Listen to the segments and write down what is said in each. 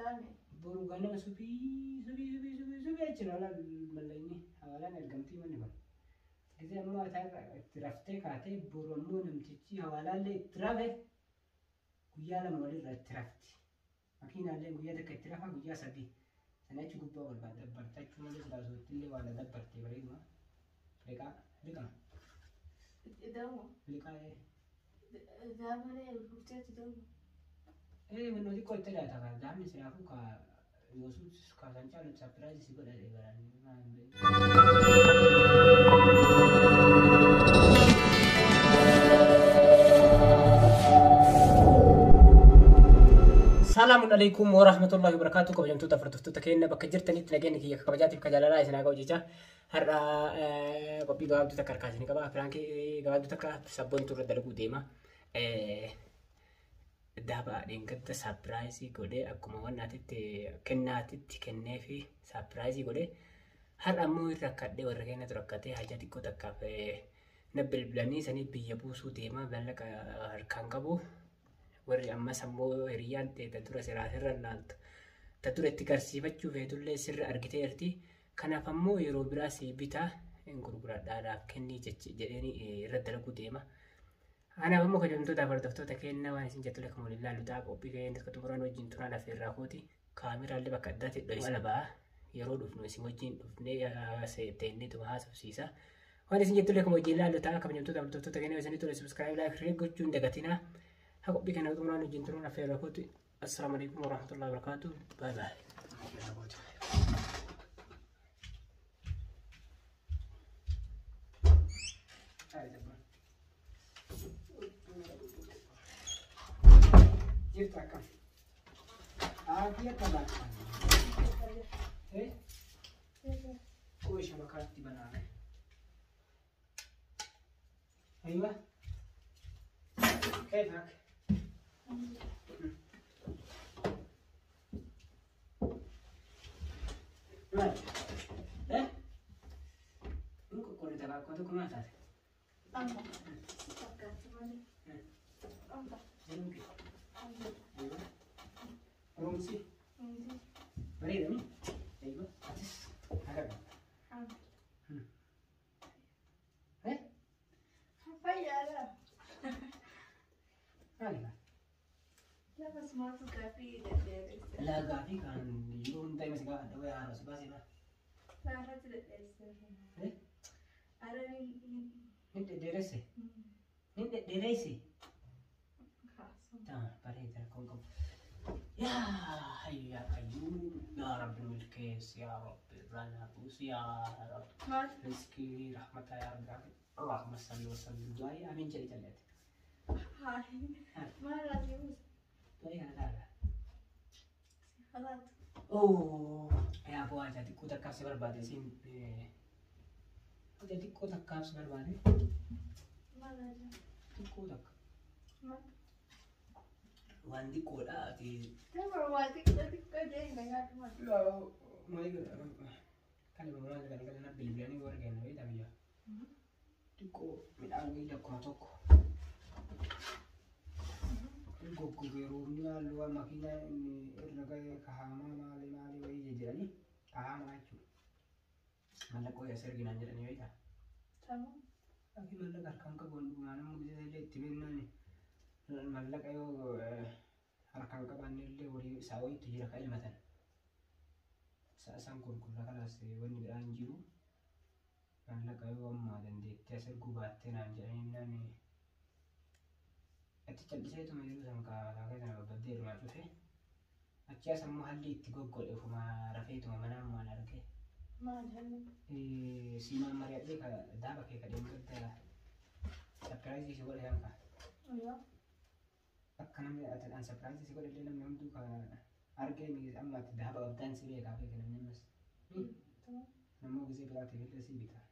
Boru ganama subii achirra mallayni hawaalaan ergamtii manni kun. Gisee ammoo itti raftee kaatee boru ammoo namtichi hawaalaallee itti rafe guyyaa lama walirra itti rafti. Makiinaallee guyyaa takka itti rafa guyyaa sadii. Sanachi gubbaa barbaada dabbartachuu malee silaasootillee waan dabbartee bareeduma. Liqama. Liqaa Zamanee bulcheetti ta'u. Wantooti qottee laata kan zaamni silaafuu ka yoosuus kaasan caalu sapiraayizii si godhate baraan. Assalamualaikum warahmatullahi wabarakatuh. Kabajamtoota fardoftoota keenya bakka jirtanitti nageenyi kiyya kabajaatiif kajalalaa isin haa ga'u jecha har'a qophii gabaabduu takka harkaa isin qaba. Firaankii gabaabduu takka sabboontu irra dalaguu deema. Daaba dheengadda saapiraayizii godhee akkuma wannaatitti kennaatitti kennee fi saapiraayizii godhee har'a ammoo irra rakkadhee warra keenyatu rakkatee haja xiqqoo takkaaf na bilbilanii sanii biyya buusuu deema ballaqa harkaan qabu. Warri ammas ammoo hiriyyaan ta'e dura siraatirra laaltu dura itti garsiifachuu feetullee sirra argiteerti. Kanaaf ammoo yeroo biraa si bitaa gurguradhaadhaaf kennii jedhanii irra dalaguu deema. Anaaf ammoo kabajamtoota fardoftoota keenya waan isin jettu leekamu ilaallu ta'a qophii keenya akka xumuraan wajjin turaan affeerraa kooti. Kaameraallee bakka addaatti dho'isa labaa yeroo dhufnu isin wajjin dhufnee teennee haasofsiisa. Waan isin jettu leekamu wajjin ilaallu ta'a kabajamtoota fardoftoota keenya isin tole subscribe like gochuun dagatinaa. Aku bikin aku mana nujin turun affair aku tu. Assalamualaikum warahmatullahi wabarakatuh. Bye bye. Kita kan. Dia kalah. Kau siapa kali di mana? Ayo. كيفك؟ مالك؟ إيه؟ ممكن كل تبع كنتك ما تعرف؟ أنت. فكرت مالي. أنت. ممكن. أيوة. رومسي. رومسي. بريدة مين؟ أيوة. أتس. هكذا. إيه؟ فيا لا بس ما تكفي لا قافي كان يوم دايما سقى دوي على سباسي ما لا رجل إيه أراني أنت درسي أنت درسي تمام بريد كونكم يا حي يا قيوم يا رب الملكيس يا رب رنا بوس يا رب رزقي رحمتها يا رب اللهم صل وسلم دعائي امين جل جلاله ما لازم دعائي هذا خلاص يا ابو اجا تكو تكاس بربادي سين jadi kau tak kau sebenarnya? Mana aja? Kau tak. Mana? Wandi kau dah di. Kenapa wandi kita kerja dengan cuma? Lah, mulai kan ibu mulai kan nak beli ni warga ni, tapi ya. Kau minta awal dah kau tok. Kau gerumnya luar makina ni ernaga kahama mali wai jadi kahama acu. Mana kau ya sergi nanti ni wai dah. Tahu? Tapi mana kan kau bondu mana mungkin saya lihat TV ni. Mana kau harkan kau bani le wari sawi tu jira kau ilmatan. Sang kurang kalau si wani beranjiru. Mana kau amma dan dia tersel gubat tenan jadi ni. Ati cakap saya tu macam sama kau sana berbeda rumah tu sih. Acia sama hal itu gol efuma rafi tu mana mana lagi. Mana? Si mama Maria ni dah pakai kadang kita surprise sih boleh yang kah? Oh ya. Akan ambil ada surprise sih boleh dalam yang tu kah? Harga ni amma dah bawa dan sih dia kah pakai ni mas. Nama kita berarti kita sih kita.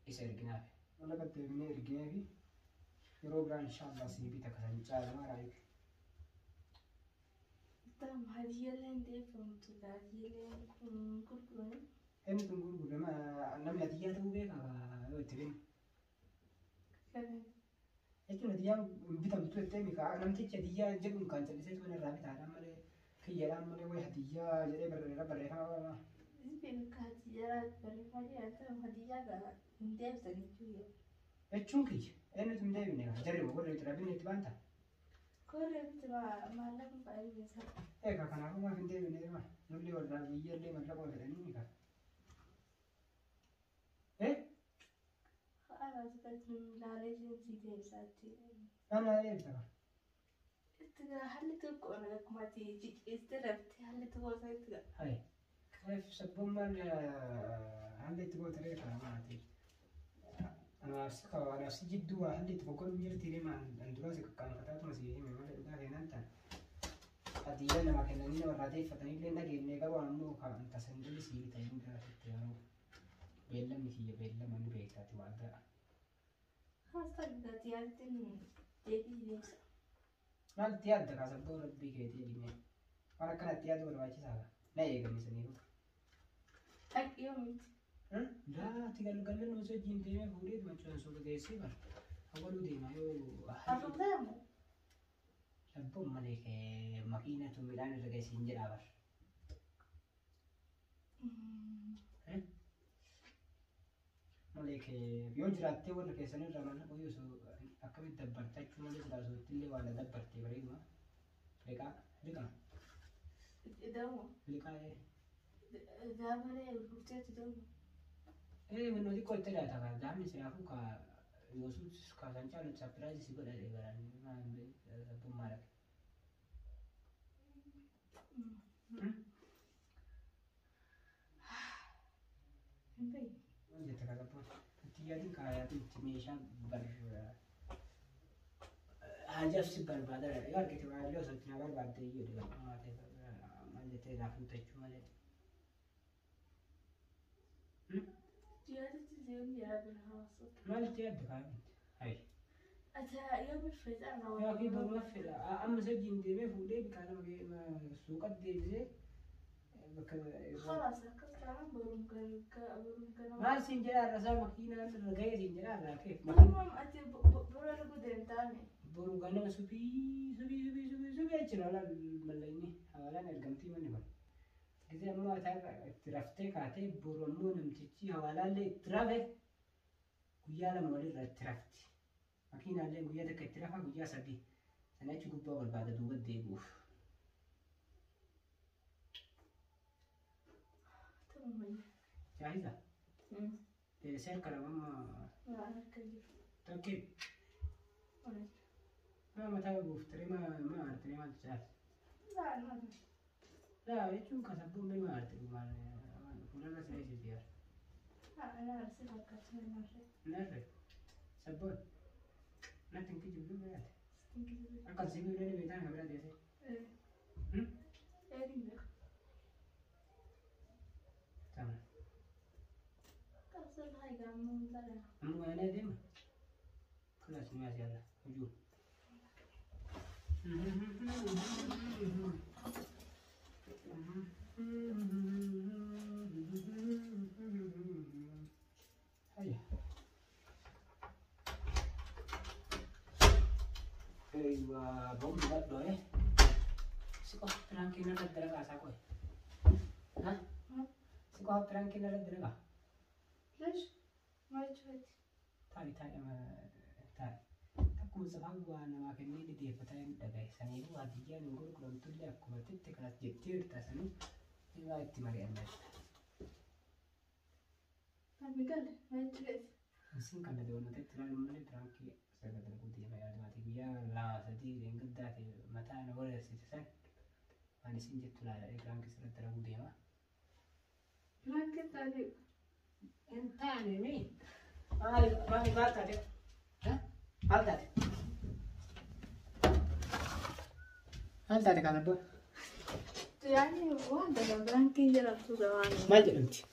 Isa ergina. Wala kad ni ergina fi. Program inshallah sih kita kan cara marai. Tam hadiah lain dia pun tu hadiah lain kurang. Ini tunggu dulu ma nama hadiah tu beka tirin. Kan. Itu hadiah kita betul temi ka nanti hadiah jadi kan jadi saya tu nak rapi tak ada mana Jalan mulai wah hadiah jadi berapa? Ini kehadiran berifanya atau hadiah gak indep tadi juga. Cungki, ini tuh mending nih. Jadi gue udah terapin itu bantah. Korem cuma malam baru bisa. Karena aku mah mending ini mah. Nuli orang biar dia macam apa ini kan? Ada seperti lari jenis itu saja. Mana ya itu? Itu hal itu kok nak mati istirahat hal itu kok saya itu. Hai, كيف سبب هل تقول تريك أنا ما أدري أنا سجد دوا هل تفكر بير تري ما أندراسك كان فتاة مسيحي من ولا ده هنا أنت أدينا لما كنا نيجي ورادي فتاني لنا جينا كوا أمو كان تسندل سيري تايم ده تيارو بيلا مشي بيلا من بيتا توادا خلاص تقدر تيارتين تبي ليش ما تيار ده كاسب دور ربي كده دينه أنا كنا تيار دور واجي سالا لا يجمع سنيه أك يوم لا تقال قال له سجين تيمه فوريد ما تشوف سوق ديسي بر أولو دي ما يو أفضل أبو ملك ماكينة ميلان اللي سينجر أبر ملك يوجرات ولا كيسان الرمانة ويوسو أكمل دبرت شو ملك راسو تلي ولا دبرت بريد ما لكا دوما لكا دامنا الفوتات دوما من نودي كل تلا تكا دامي سيافو كا يوسو كاسان جالو سبرايز سيقول عليه بران ما أبو مالك جت كذا بس تيجي كايا تمشي بر حاجة سبر بعد يار كتير ما له سوتنا بر بعد يجي ده ما جت رافو تجوا ماله تيارتي زين يا بالهاصل ما تيار دكان هاي أتا يوم الفرد أنا يا أخي بقول في أما سجين دي بفودي بكلام ما سوق دي خلاص كلام ما سينجرا رسا ماكينة رجعي سينجرا كيف المهم أتي برا لقدام تاني بروغانا سبي أجرا لا ملايني حوالا نرجمتي من هون إذا ما تعرف ترفتة كاتي برونو نمتشي حوالا لي ترافه كيالا مولي رترفتي ماكينة لي كيالا كترافا كيا سبي أنا أشوف بقول بعد دوبة ديبوف جاهزة؟ سير كلام لا أكيد تركيب ما تابع بفتري ما أرتري ما تجاه لا لا يجون كسبون ما أرتري ما فلان سيء جدير أنا أرسل كاتمين نعرف سبون لا تنكي جبلو بيات أكل سيبي ولا بيتان خبرة ديسه تمام كسر هاي كم ترى أمو أنا ديما خلاص ما يلا وجوه هيا أيوة بوم بات دوه سكوا ترانكينا للدرجة ساكوي ها سكوا ترانكينا للدرجة ليش ما يجوز تاري أما تاري تكون سبب وانا ما كني دي فتاين دغاي سني هو هديه نقول كلام تقول لك ما تتكلم جتير تسني ما يتمري أنا قال ما يجوز مسين كان ده ونت ترى من ترانكي سبب القضية ما يعني ما تبيا لا سدي إن قد متى أنا ولا سيسان أنا سنجت لا ترانكي سبب القضية ما لكن تاني أنت يعني مين ما نقاط عليه هل تعرف هذا بو؟ يعني واحدة كمان كي جربت زمان ما جربت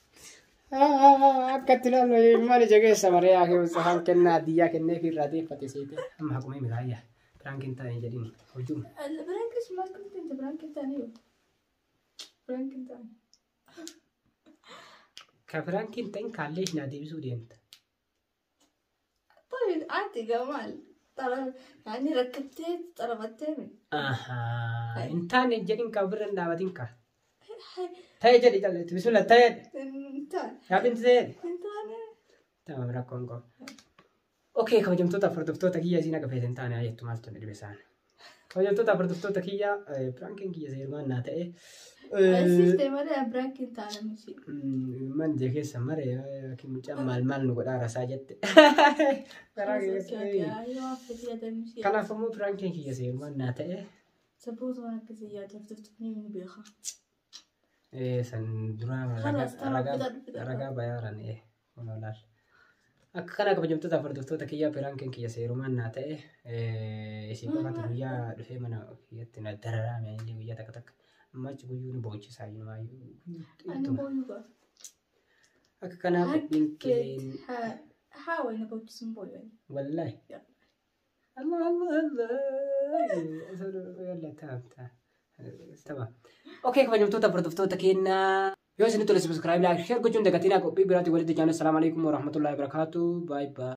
أكتر ما لجأ سمرة يا أخي وسهام كنا ديا كنا في الرادي فتسيته أما حكومي ملايا برانكين تاني جديد هجوم البرانكش ما كنت أنت برانكين تاني برانكين تاني كبرانكين تاني كاليش نادي بسودي أنت طيب أنت جمال طلع يعني ركبتين طلبتين انتان جدين كابرن دابتين تاي جدي جلت بسم الله تاي انتان يا بنت زين انتان تمام راكونغو اوكي كوجمتوتا فردفتوتا كيا زينا كفيتن تاني ايتو مالتو ندبسان كوجمتوتا فردفتوتا كيا برانكين كيا زيرمان ناتاي السيستم هذا برانك انتان مشي من جيكي سمري كم جمال مال نقول راساجت كان فمو برانكين كيا زيرمان ناتاي سبوز وانا كزيات لفتفتني من بيخا سن درا خلاص raga bayaran onolar akkana kabajamtoota fardoftoota kiyya peranken kiyya seerumaan naa ta'e isin qofatu guyyaa dhufee mana kiyyatti na dararaame illee guyyaa takka takka ammachi guyyuu ni boochisaa inumaayyu akka kanaa qophiin keen haa wayna boochisuun booyani wallahi Allah Allah Allah yalla tamam اوكي kabajamtoota fardoftoota keenna yoo isin tole subscribe like share gochuun dagatinaa qophii biraatti walitti jaanu assalamu alaikum warahmatullahi wabarakatuh bye bye